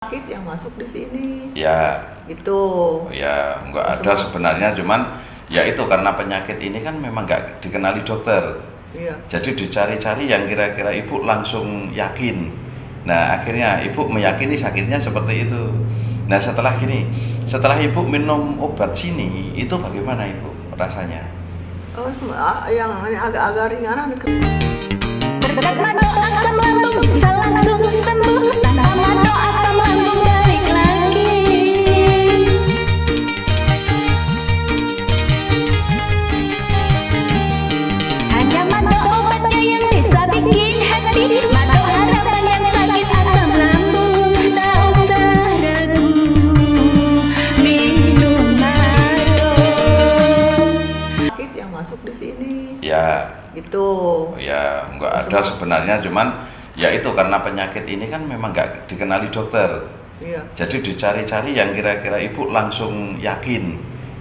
Sakit yang masuk di sini. Ya. Gitu. Ya, nggak ada sebenarnya, cuman ya itu karena penyakit ini kan memang nggak dikenali dokter. Iya. Jadi dicari-cari yang kira-kira ibu langsung yakin. Nah, akhirnya ibu meyakini sakitnya seperti itu. Nah, setelah ibu minum obat sini, itu bagaimana ibu rasanya? Oh, yang agak-agak ringanan. Berkat doa asam lambung bisa langsung sembuh, tanpa doa asam lambung balik lagi. Hanya mado obatnya yang bisa bikin happy, mado harapan yang sakit asam lambung. Tak usah ragu, minum mado. Sakit yang masuk di sini. Ya. Gitu. Ya, nggak ada sebenarnya, cuman ya itu karena penyakit ini kan memang nggak dikenali dokter. Iya. Jadi dicari-cari yang kira-kira ibu langsung yakin.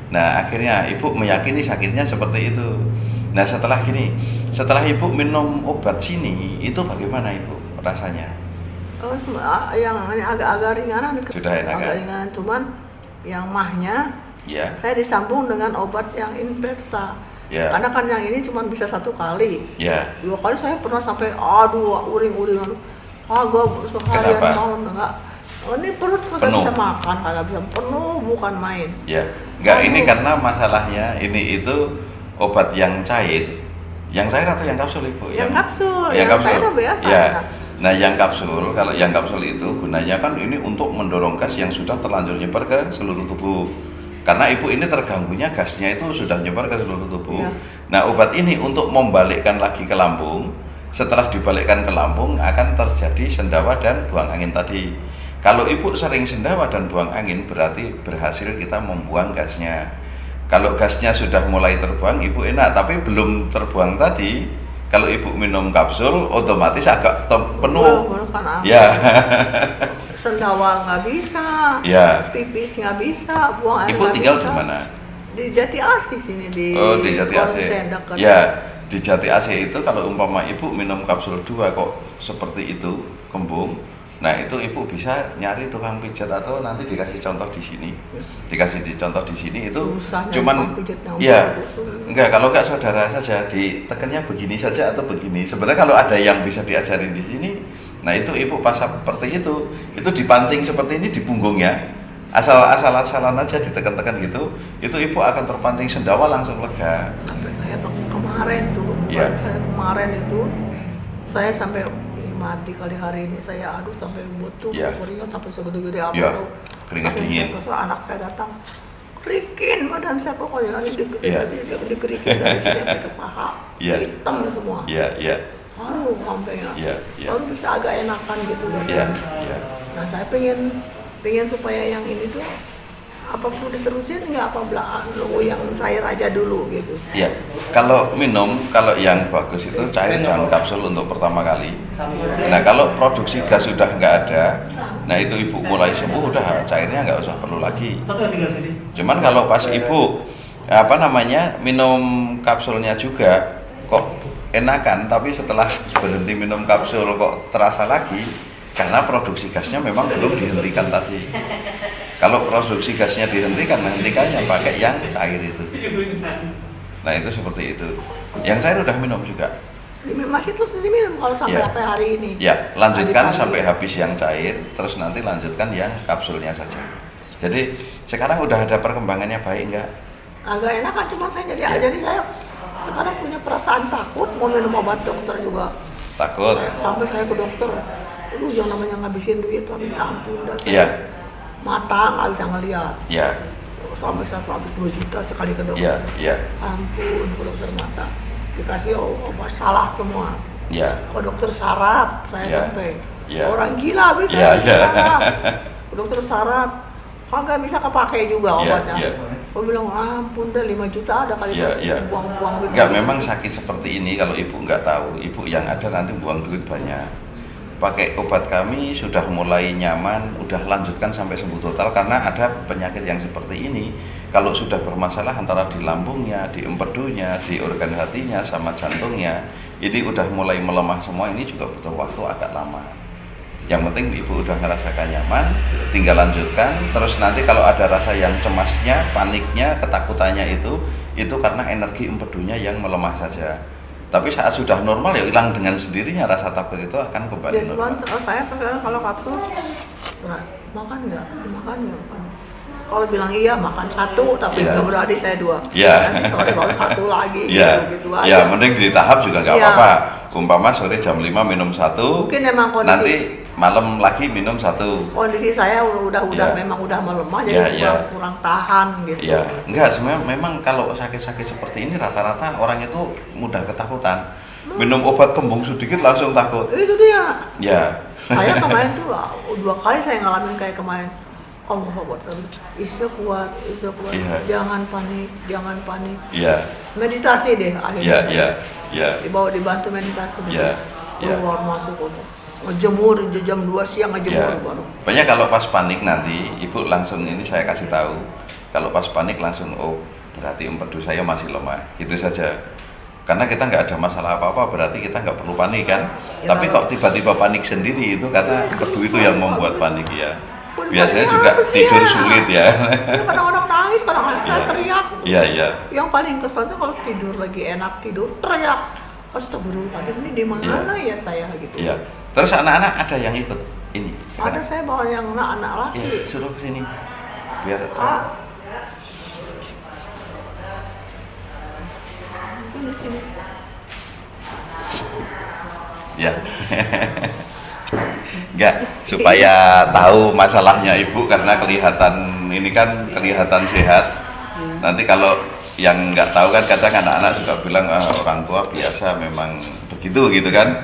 Nah, akhirnya ibu meyakini sakitnya seperti itu. Nah, setelah ibu minum obat sini, itu bagaimana ibu rasanya? Oh, yang agak-agak ringanan. Sudah enak, agak ringanan, cuman yang mahnya Ya. saya disambung dengan obat yang Infepsa. Ya. Karena kan yang ini cuma bisa 1 kali. Ya. 2 kali saya pernah sampai uring-uringan. Gue seharian Kenapa? malam enggak. Ini perut kagak Penuh. bisa makan, kagak bisa penuh, bukan main. Ya. Enggak, ini karena masalahnya ini itu obat yang cair. Yang cair atau yang kapsul ibu? Yang kapsul, yang yang kapsul. cair biasa. Ya. Nah, yang kapsul, kalau yang kapsul itu gunanya kan ini untuk mendorong gas yang sudah terlanjur nyebar ke seluruh tubuh. Karena ibu ini terganggunya gasnya itu sudah nyebar ke seluruh tubuh. Ya. Nah, obat ini untuk membalikkan lagi ke lambung. Setelah dibalikkan ke lambung akan terjadi sendawa dan buang angin tadi. Kalau ibu sering sendawa dan buang angin berarti berhasil kita membuang gasnya. Kalau gasnya sudah mulai terbuang, ibu enak, tapi belum terbuang tadi. Kalau ibu minum kapsul, otomatis agak penuh. Kan Ya. Sendawa nggak bisa, Ya. pipis nggak bisa, buang air Ibu nggak tinggal bisa. di mana? Di Jati Asih sini di. Oh, di Jati AC. Konsen dekat. Ya, di Jati AC itu kalau umpama ibu minum kapsul 2 kok seperti itu, kembung. Nah, itu ibu bisa nyari tukang pijat atau nanti dikasih contoh di sini. Dikasih contoh di sini itu Susahnya cuman tukang pijat yang ya. baru. Enggak, kalau enggak saudara saja ditekannya begini saja atau begini. Sebenarnya kalau ada yang bisa diajarin di sini, nah itu ibu pas seperti itu dipancing seperti ini di punggungnya. Asal-asalan aja ditekan-tekan gitu, itu ibu akan terpancing sendawa langsung lega. Sampai saya kemarin tuh, Ya. kemarin itu saya sampai mati kali hari ini saya aduh sampai butuh Ya. keringat sampai segede-gede apa Ya, tuh. keringat Saking dingin. saya kesel, anak saya datang kerikin badan saya pokoknya ini Ya. dikerikin dari sini sampai ke paha, Ya. hitam semua. Iya, iya. Aduh sampai Ya, ya. baru bisa agak enakan gitu. Iya, iya. Nah saya pengen supaya yang ini tuh apa perlu diterusin nggak apa belaan lo yang cair aja dulu gitu. Ya, kalau yang bagus itu cair jangan kapsul untuk pertama kali. Nah, kalau produksi gas sudah nggak ada, nah itu ibu mulai sembuh udah cairnya nggak usah perlu lagi. Cuman kalau pas ibu minum kapsulnya juga kok enakan, tapi setelah berhenti minum kapsul kok terasa lagi karena produksi gasnya memang belum dihentikan tadi. Kalau produksi gasnya dihentikan, hentikannya pakai yang cair itu. Nah, itu seperti itu. Yang cair udah minum juga. Masih terus diminum kalau sampai Ya. apa hari ini. Ya, lanjutkan Pagi-pagi. sampai habis yang cair, terus nanti lanjutkan yang kapsulnya saja. Jadi sekarang udah ada perkembangannya baik enggak? Agak enak kan cuma saya Ya. jadi saya sekarang punya perasaan takut mau minum obat dokter juga. Takut? Sampai saya ke dokter, aduh yang namanya ngabisin duit, minta ampun dah saya. Iya. Mata nggak bisa ngelihat. Ya, Sampai saya habis 2 juta sekali ke dokter. ya, ya, Ampun ke dokter mata. Dikasih obat salah semua. ya. Ke dokter saraf saya Ya. sampai. Ya. Orang gila bisa Ya, ya. Ke dokter saraf. Kagak bisa kepake juga Ya, obatnya. ya. Gue bilang ampun deh 5 juta ada kali Ya, ya. buang-buang duit. Enggak, memang sakit seperti ini kalau ibu nggak tahu, ibu yang ada nanti buang duit banyak. Pakai obat kami sudah mulai nyaman, udah lanjutkan sampai sembuh total karena ada penyakit yang seperti ini. Kalau sudah bermasalah antara di lambungnya, di empedunya, di organ hatinya, sama jantungnya, ini udah mulai melemah semua, ini juga butuh waktu agak lama. Yang penting ibu udah ngerasakan nyaman, tinggal lanjutkan. Terus nanti kalau ada rasa yang cemasnya, paniknya, ketakutannya itu karena energi empedunya yang melemah saja. Tapi saat sudah normal ya hilang dengan sendirinya, rasa takut itu akan kembali normal. Saya kalau kapsul makan nggak. Kalau bilang iya makan satu, tapi nggak berarti saya 2. Nanti sore baru 1 lagi, gitu aja. Ya, mending di tahap juga nggak apa-apa. Umpama sore jam 5 minum 1, mungkin emang kondisi, nanti malam lagi minum 1. Kondisi saya memang udah melemah, jadi kurang tahan gitu. Ya, enggak, sebenarnya memang kalau sakit-sakit seperti ini rata-rata orang itu mudah ketakutan. Minum obat kembung sedikit langsung takut. Itu dia. Ya. Saya kemarin tuh 2 kali saya ngalamin kayak kemarin. Allah Akbar, isa kuat, jangan panik. Iya. Meditasi deh akhirnya. Iya. Dibantu meditasi. Keluar masuk ngejemur jam 2 siang ngejemur baru. Banyak kalau pas panik nanti ibu langsung ini saya kasih tahu. Kalau pas panik langsung berarti empedu saya masih lemah. Itu saja. Karena kita nggak ada masalah apa-apa, berarti kita nggak perlu panik kan. Tapi kok tiba-tiba panik sendiri itu karena empedu itu yang membuat panik ya. Biasanya juga tidur sulit ya. Kadang-kadang nangis, kadang-kadang teriak. Iya. Yang paling kesel tuh kalau tidur lagi enak tidur teriak. Astagfirullahaladzim, ini di mana ya saya gitu. Iya. Terus anak-anak ada yang ikut ini? Ada, saya bawa yang anak laki. Iya, suruh ke sini. Biar Ini sini. Ya. Enggak, supaya tahu masalahnya ibu karena kelihatan sehat. Nanti kalau yang nggak tahu kan kadang anak-anak juga bilang orang tua biasa memang begitu gitu kan.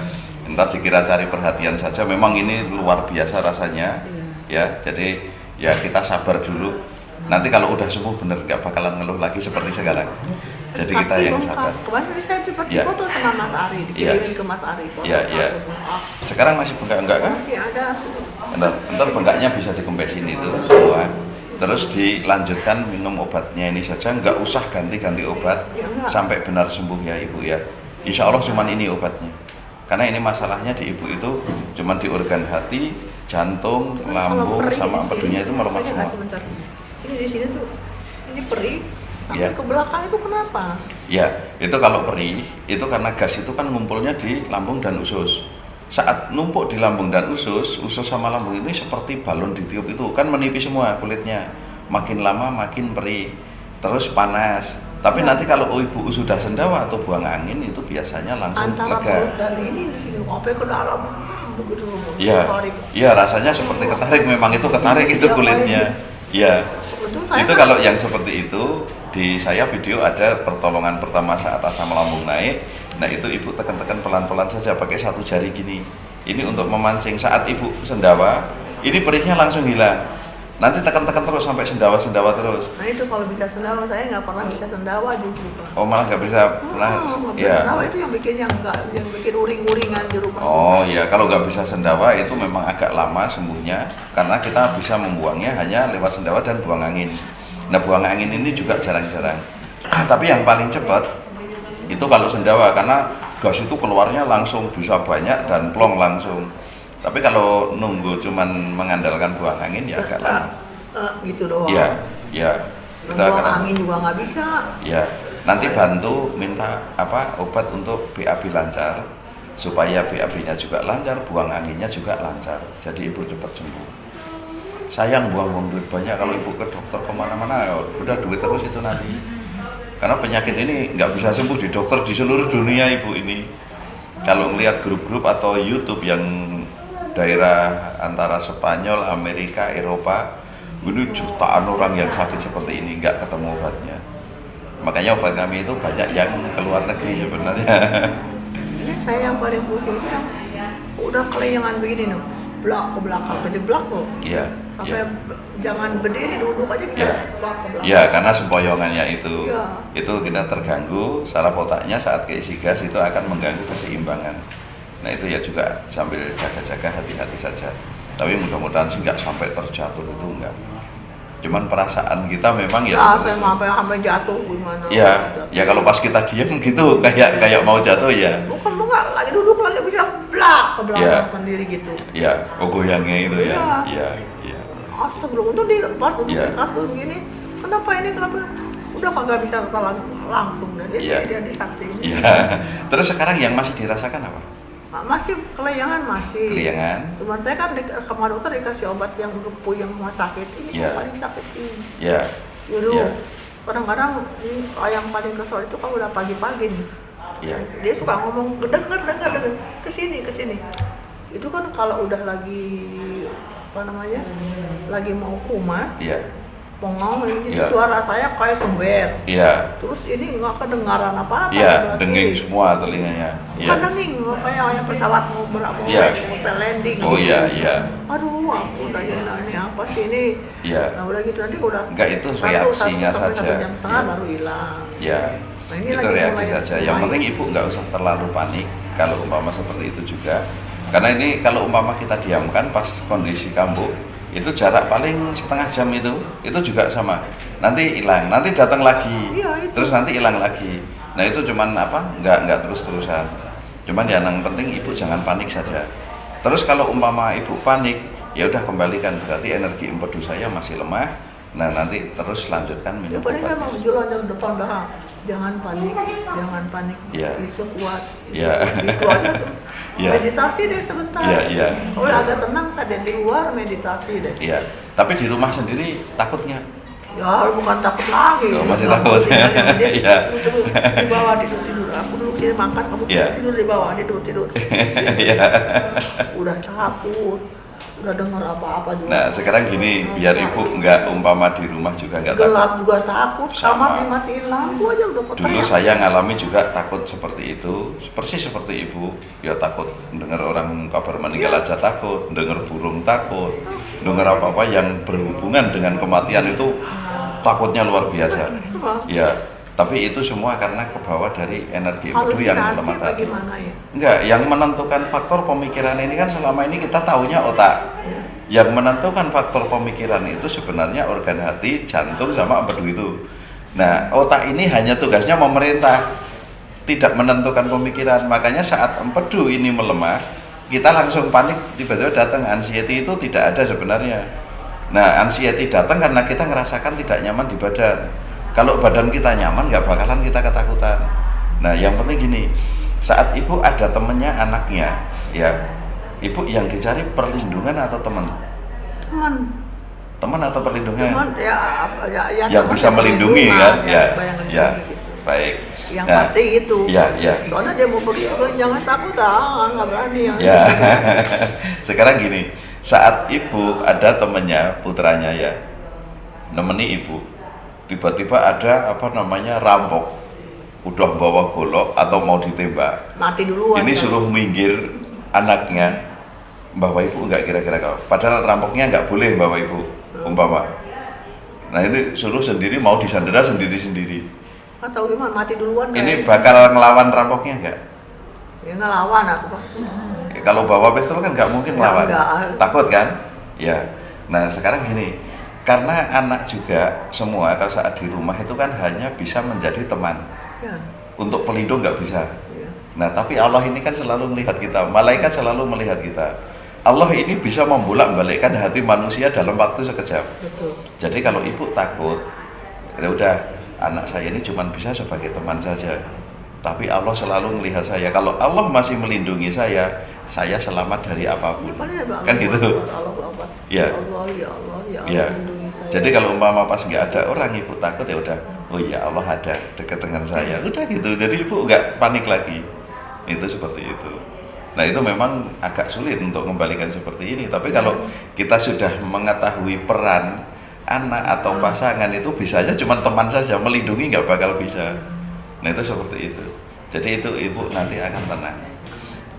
Entar dikira cari perhatian saja. Memang ini luar biasa rasanya. Ya, jadi ya kita sabar dulu. Nanti kalau udah sembuh bener nggak bakalan ngeluh lagi seperti sekarang. Jadi kita yang sabar. Kemarin saya cepat foto sama Mas Ari, dikirimin ke Mas Ari. Iya. Sekarang masih bengkak enggak kan? Masih ada. Entar bengkaknya bisa dikempesin itu semua. Terus dilanjutkan minum obatnya ini saja, nggak usah ganti-ganti obat sampai benar sembuh ya ibu ya. Insya Allah cuman ini obatnya. Karena ini masalahnya di ibu itu cuman di organ hati, jantung, lambung sama empedunya itu melemah semua. Ini di sini tuh, ini perih. Sampai ke belakang itu kenapa? Ya, itu kalau perih, itu karena gas itu kan ngumpulnya di lambung dan usus. Saat numpuk di lambung dan usus sama lambung ini seperti balon ditiup itu kan menipis semua kulitnya. Makin lama makin perih, terus panas. Tapi nanti kalau ibu sudah sendawa atau buang angin itu biasanya langsung antara lega. perut dan ini di sini sampai ke dalam begitu. Iya, rasanya seperti ketarik, memang itu ketarik itu kulitnya. Iya. Itu kalau yang seperti itu di saya video ada pertolongan pertama saat asam lambung naik. Nah itu ibu tekan-tekan pelan-pelan saja pakai 1 jari gini. Ini untuk memancing saat ibu sendawa, ini perihnya langsung hilang. Nanti tekan-tekan terus sampai sendawa terus. Nah itu kalau bisa sendawa, saya nggak pernah bisa sendawa justru. Oh malah nggak bisa pernah? Ya. Sendawa itu yang bikin uring-uringan di rumah. Oh iya, kalau nggak bisa sendawa itu memang agak lama sembuhnya karena kita bisa membuangnya hanya lewat sendawa dan buang angin. Nah buang angin ini juga jarang-jarang. Tapi yang paling cepat itu kalau sendawa karena gas itu keluarnya langsung bisa banyak dan plong langsung. Tapi kalau nunggu cuman mengandalkan buang angin ya agak lama. Gitu doang. Iya. Buang angin juga nggak bisa. Ya, nanti bantu minta obat untuk BAB lancar supaya BAB-nya juga lancar, buang anginnya juga lancar. Jadi ibu cepat sembuh. Sayang buang-buang duit banyak kalau ibu ke dokter kemana-mana, udah duit terus itu nanti. Karena penyakit ini nggak bisa sembuh di dokter di seluruh dunia ibu ini. Kalau ngelihat grup-grup atau YouTube yang daerah antara Spanyol, Amerika, Eropa, ini jutaan orang yang sakit seperti ini nggak ketemu obatnya. Makanya obat kami itu banyak yang keluar negeri sebenarnya. Ini saya yang paling pusing itu yang udah kelenyangan begini nih, blak ke belakang, kejeblak kok. Iya. Sampai jangan berdiri, duduk aja bisa blak ke belakang. Iya, karena sempoyongannya itu, itu kita terganggu, saraf otaknya saat keisi gas itu akan mengganggu keseimbangan. Nah itu ya juga sambil jaga-jaga hati-hati saja. Tapi mudah-mudahan sih nggak sampai terjatuh itu enggak. Cuman perasaan kita memang ya. Saya sampai jatuh gimana? Ya kalau pas kita diam gitu kayak mau jatuh ya. Bukan lagi duduk lagi bisa blak gerak ke belakang sendiri gitu. Iya, goyangnya itu ya. Iya. Iya. Astagfirullah, itu di pas duduk di kasur begini, kenapa udah kagak bisa langsung dan dia disaksiin. Iya. Terus sekarang yang masih dirasakan apa? Masih kelayangan masih. Kelayangan. Cuman saya kan sama dokter dikasih obat yang untuk yang rumah sakit ini yang paling sakit sih. Iya. Kadang-kadang yang paling kesel itu kalau udah pagi-pagi nih. Iya. Dia suka ngomong denger kesini. Itu kan kalau udah lagi lagi mau kumat. Iya. Pongong ini suara saya kayak sember. Iya. Terus ini nggak kedengaran apa-apa. Iya, denging semua telinganya. Bukan denging, kayak pesawat mau landing. Oh iya. Aduh, aku udah ini apa sih ini? Iya. Nah udah gitu nanti udah. Enggak, itu reaksinya saja. 1 jam setengah baru hilang. Iya. Nah, ini itu reaksi saja. Yang penting ibu nggak usah terlalu panik kalau umpama seperti itu juga. Karena ini kalau umpama kita diamkan pas kondisi kambuh, itu jarak paling setengah jam itu juga sama. Nanti hilang, nanti datang lagi, terus nanti hilang lagi. Nah itu cuman nggak terus-terusan. Cuman yang penting ibu jangan panik saja. Terus kalau umpama ibu panik, ya udah kembalikan, berarti energi empedu saya masih lemah. Nah nanti terus lanjutkan minum obat. Paling memang jualan depan belakang. Jangan panik. Isu kuat. Itu aja tuh. Meditasi deh sebentar. Udah agak tenang saja di luar meditasi deh. Iya. Tapi di rumah sendiri takutnya? Ya bukan takut lagi. Masih takut. Iya. Di bawah tidur. Aku duduk sini makan, kamu tidur di bawah tidur. Iya. Udah takut. Udah dengar apa-apa juga. Nah sekarang gini, biar ibu nggak umpama di rumah juga nggak takut. Gelap juga takut, kamar dimatiin lampu aja udah kotor. Dulu saya ngalami juga takut seperti itu, persis seperti ibu. Ya takut dengar orang kabar meninggal aja takut, dengar burung takut, dengar apa-apa yang berhubungan dengan kematian itu takutnya luar biasa. Ya. Tapi itu semua karena kebawa dari energi empedu yang lemah tadi. Enggak, yang menentukan faktor pemikiran ini kan selama ini kita taunya otak. Yang menentukan faktor pemikiran itu sebenarnya organ hati, jantung sama empedu itu. Nah, otak ini hanya tugasnya memerintah, tidak menentukan pemikiran. Makanya saat empedu ini melemah, kita langsung panik, tiba-tiba datang anxiety itu tidak ada sebenarnya. Nah, anxiety datang karena kita ngerasakan tidak nyaman di badan. Kalau badan kita nyaman, nggak bakalan kita ketakutan. Nah, yang penting gini, saat ibu ada temennya, anaknya, ya, ibu yang dicari perlindungan atau teman? Teman atau perlindungan? Teman, yang bisa melindungi kan? Ya. Gitu. Baik. Yang pasti itu. Ya. Soalnya dia mau pergi, jangan takut, nggak berani. Ya. Sekarang gini, saat ibu ada temennya, putranya ya, nemeni ibu. Tiba-tiba ada rampok, udah bawa golok atau mau ditembak. Mati duluan. Ini suruh minggir anaknya, bawa ibu nggak kira-kira kalau. Padahal rampoknya nggak boleh bawa ibu, umpama. Nah ini suruh sendiri mau disandera sendiri-sendiri. Atau gimana? Mati duluan. Ini bakal ngelawan rampoknya nggak? Ya ngelawan atau apa? Kalau bawa pistol kan nggak mungkin ngelawan. Takut kan? Ya. Nah sekarang gini. Karena anak juga semua kalau saat di rumah itu kan hanya bisa menjadi teman, untuk pelindung nggak bisa. Nah tapi Allah ini kan selalu melihat kita, malaikat selalu melihat kita. Allah ini bisa membolak-balikkan hati manusia dalam waktu sekejap. Betul. Jadi kalau ibu takut, ya udah anak saya ini cuma bisa sebagai teman saja. Tapi Allah selalu melihat saya. Kalau Allah masih melindungi saya selamat dari apapun. Kan gitu. Ya. Ya. Jadi kalau umpama pas nggak ada orang ibu takut ya udah, oh iya Allah ada dekat dengan saya. Udah gitu. Jadi ibu nggak panik lagi. Itu seperti itu. Nah itu memang agak sulit untuk kembalikan seperti ini. Tapi kalau kita sudah mengetahui peran anak atau pasangan itu bisanya cuma teman saja, melindungi nggak bakal bisa. Nah itu seperti itu. Jadi itu ibu nanti akan tenang,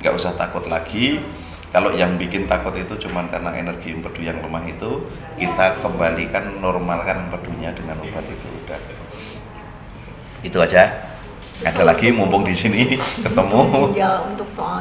nggak usah takut lagi. Kalau yang bikin takut itu cuma karena energi empedu yang lemah itu, kita kembalikan, normalkan empedunya dengan obat itu. Udah. Itu aja. Ada lagi mumpung di sini ketemu. Ginjal, untuk soal